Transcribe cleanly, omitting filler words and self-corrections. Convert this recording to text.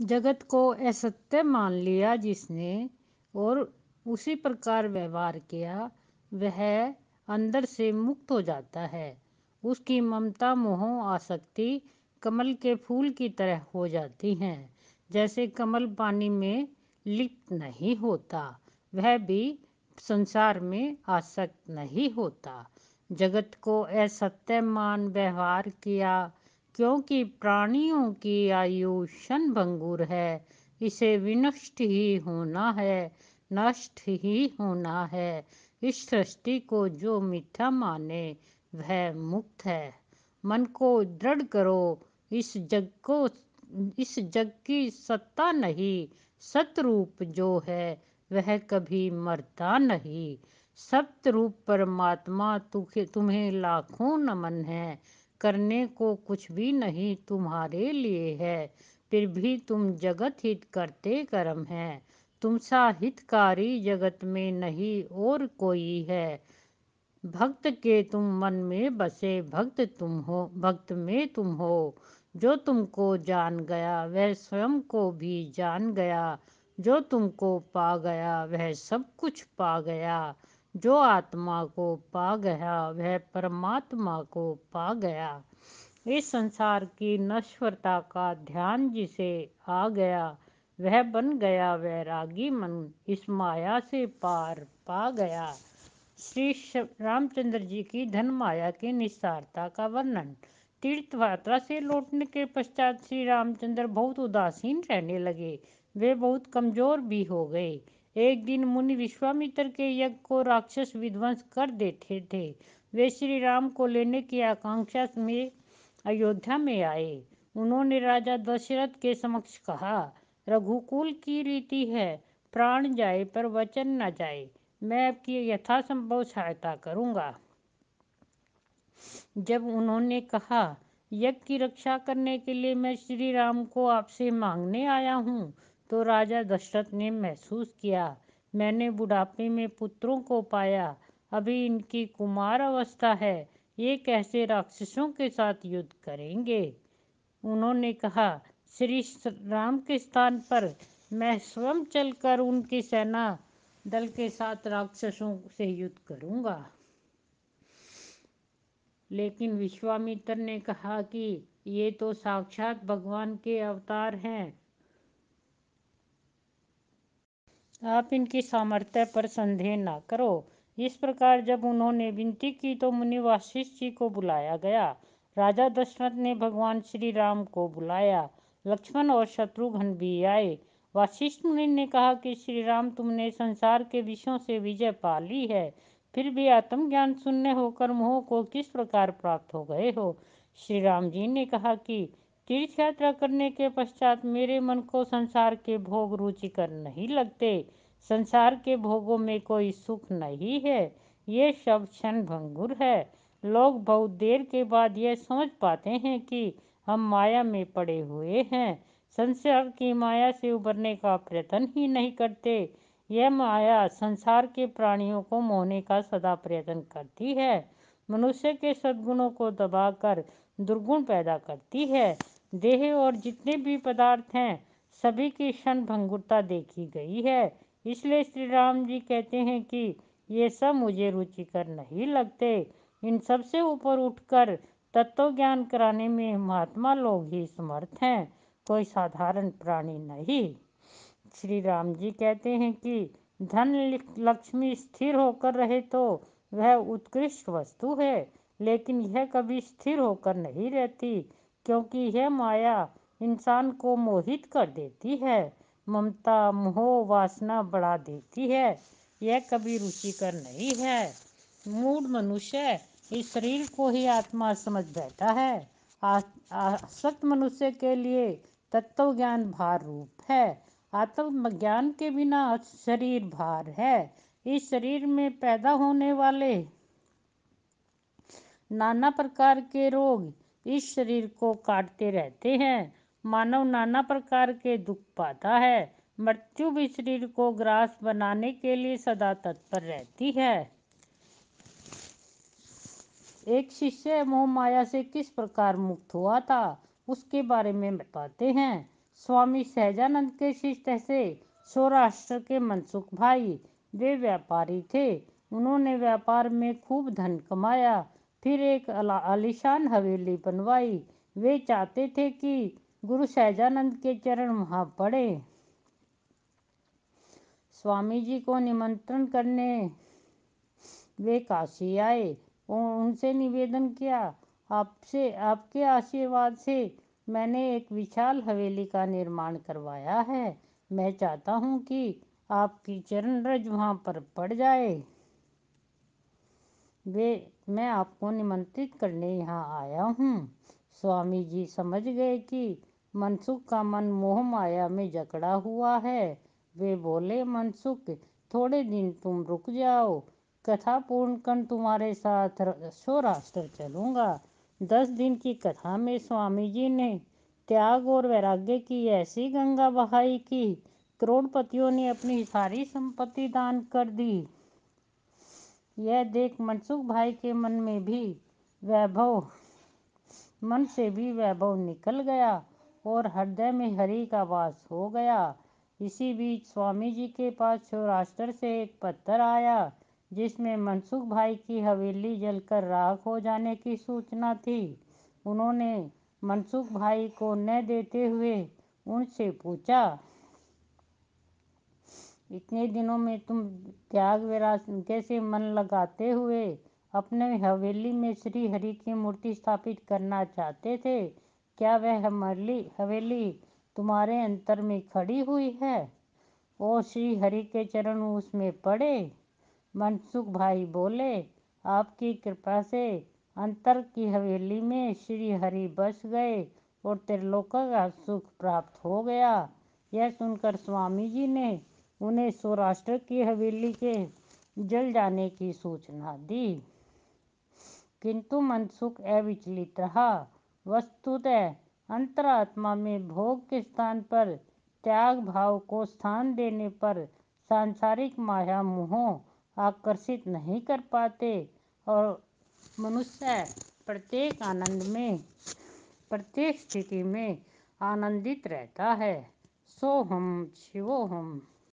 जगत को असत्य मान लिया जिसने और उसी प्रकार व्यवहार किया, वह अंदर से मुक्त हो जाता है। उसकी ममता मोह आसक्ति कमल के फूल की तरह हो जाती हैं। जैसे कमल पानी में लिप्त नहीं होता, वह भी संसार में आसक्त नहीं होता। जगत को असत्य मान व्यवहार किया, क्योंकि प्राणियों की आयु क्षणभंगुर है। इसे विनष्ट ही होना है, नष्ट ही होना है। इस सृष्टि को जो मिथ्या माने वह मुक्त है। मन को दृढ़ करो, इस जग की सत्ता नहीं। सतरूप जो है वह कभी मरता नहीं। सतरूप परमात्मा तुम्हें लाखों नमन है। करने को कुछ भी नहीं तुम्हारे लिए है, फिर भी तुम जगत हित करते कर्म है। तुमसा हितकारी जगत में नहीं और कोई है। भक्त के तुम मन में बसे, भक्त में तुम हो। जो तुमको जान गया वह स्वयं को भी जान गया। जो तुमको पा गया वह सब कुछ पा गया। जो आत्मा को पा गया वह परमात्मा को पा गया। इस संसार की नश्वरता का ध्यान जिसे आ गया, वह बन गया वैरागी मन। इस माया से पार पा गया। श्री रामचंद्र जी की धन माया की निस्सारता का वर्णन। तीर्थ यात्रा से लौटने के पश्चात श्री रामचंद्र बहुत उदासीन रहने लगे। वे बहुत कमजोर भी हो गए। एक दिन मुनि विश्वामित्र के यज्ञ को राक्षस विध्वंस कर देते थे। वे श्री राम को लेने की आकांक्षा में अयोध्या में आए। उन्होंने राजा दशरथ के समक्ष कहा, रघुकुल की रीति है, प्राण जाए पर वचन न जाए। मैं आपकी यथासंभव सहायता करूंगा। जब उन्होंने कहा, यज्ञ की रक्षा करने के लिए मैं श्री राम को आपसे मांगने आया हूँ, तो राजा दशरथ ने महसूस किया, मैंने बुढ़ापे में पुत्रों को पाया, अभी इनकी कुमार अवस्था है, ये कैसे राक्षसों के साथ युद्ध करेंगे। उन्होंने कहा, श्री राम के स्थान पर मैं स्वयं चलकर उनकी सेना दल के साथ राक्षसों से युद्ध करूंगा। लेकिन विश्वामित्र ने कहा कि ये तो साक्षात भगवान के अवतार हैं, आप इनकी सामर्थ्य पर संदेह न करो। इस प्रकार जब उन्होंने विनती की तो मुनि वशिष्ठ जी को बुलाया गया। राजा दशरथ ने भगवान श्री राम को बुलाया। लक्ष्मण और शत्रुघ्न भी आए। वशिष्ठ मुनि ने कहा कि श्री राम, तुमने संसार के विषयों से विजय पा ली है, फिर भी आत्मज्ञान शून्य होकर मोह को किस प्रकार प्राप्त हो गए हो। श्री राम जी ने कहा कि तीर्थ यात्रा करने के पश्चात मेरे मन को संसार के भोग रुचिकर नहीं लगते। संसार के भोगों में कोई सुख नहीं है, ये सब क्षण भंगुर है। लोग बहुत देर के बाद यह समझ पाते हैं कि हम माया में पड़े हुए हैं। संसार की माया से उबरने का प्रयत्न ही नहीं करते। यह माया संसार के प्राणियों को मोहने का सदा प्रयत्न करती है। मनुष्य के सद्गुणों को दबाकर दुर्गुण पैदा करती है। देह और जितने भी पदार्थ हैं, सभी की क्षण भंगुरता देखी गई है। इसलिए श्री राम जी कहते हैं कि ये सब मुझे रुचिकर नहीं लगते। इन सब से ऊपर उठकर तत्व ज्ञान कराने में महात्मा लोग ही समर्थ हैं, कोई साधारण प्राणी नहीं। श्री राम जी कहते हैं कि धन लक्ष्मी स्थिर होकर रहे तो वह उत्कृष्ट वस्तु है, लेकिन यह कभी स्थिर होकर नहीं रहती, क्योंकि यह माया इंसान को मोहित कर देती है। ममता मोह वासना बढ़ा देती है। यह कभी रुचिकर नहीं है। मूढ़ मनुष्य इस शरीर को ही आत्मा समझ बैठा है। आसक्त मनुष्य के लिए तत्व ज्ञान भार रूप है। आत्मज्ञान के बिना शरीर भार है। इस शरीर में पैदा होने वाले नाना प्रकार के रोग इस शरीर को काटते रहते हैं। मानव नाना प्रकार के दुख पाता है। मृत्यु भी शरीर को ग्रास बनाने के लिए सदा तत्पर रहती है। एक शिष्य मोह माया से किस प्रकार मुक्त हुआ था, उसके बारे में बताते हैं। स्वामी सहजानंद के शिष्य थे सौराष्ट्र के मनसुख भाई। वे व्यापारी थे। उन्होंने व्यापार में खूब धन कमाया, फिर एक आलीशान हवेली बनवाई। वे चाहते थे कि गुरु सहजानंद के चरण वहां पड़े। स्वामी जी को निमंत्रण करने वे काशी आए और उनसे निवेदन किया, आपसे, आपके आशीर्वाद से मैंने एक विशाल हवेली का निर्माण करवाया है। मैं चाहता हूँ कि आपकी चरण रज वहाँ पर पड़ जाए। मैं आपको निमंत्रित करने यहाँ आया हूँ। स्वामी जी समझ गए कि मनसुख का मन मोह माया में जकड़ा हुआ है। वे बोले, मनसुख, थोड़े दिन तुम रुक जाओ, कथा पूर्ण कर तुम्हारे साथ सौराष्ट्र चलूँगा। 10 दिन की कथा में स्वामी जी ने त्याग और वैराग्य की ऐसी गंगा बहाई कि करोड़पतियों ने अपनी सारी संपत्ति दान कर दी। यह देख मनसुख भाई के मन से भी वैभव निकल गया और हृदय में हरि का वास हो गया। इसी बीच स्वामी जी के पास सौराष्ट्र से एक पत्र आया जिसमें मनसुख भाई की हवेली जलकर राख हो जाने की सूचना थी। उन्होंने मनसुख भाई को न देते हुए उनसे पूछा, इतने दिनों में तुम त्याग वैराग्य से मन लगाते हुए अपने हवेली में श्री हरि की मूर्ति स्थापित करना चाहते थे। क्या वह हवेली तुम्हारे अंतर में खड़ी हुई है और श्री हरि के चरण उसमें पड़े? मनसुख भाई बोले, आपकी कृपा से अंतर की हवेली में श्री हरि बस गए और त्रिलोक का सुख प्राप्त हो गया। यह सुनकर स्वामी जी ने उन्हें सौराष्ट्र की हवेली के जल जाने की सूचना दी, किंतु मनसुख अविचलित रहा। वस्तुतः अंतरात्मा में भोग के स्थान पर त्याग भाव को स्थान देने पर सांसारिक माया मोह आकर्षित नहीं कर पाते और मनुष्य प्रत्येक स्थिति में आनंदित रहता है। सोहम शिवोहम।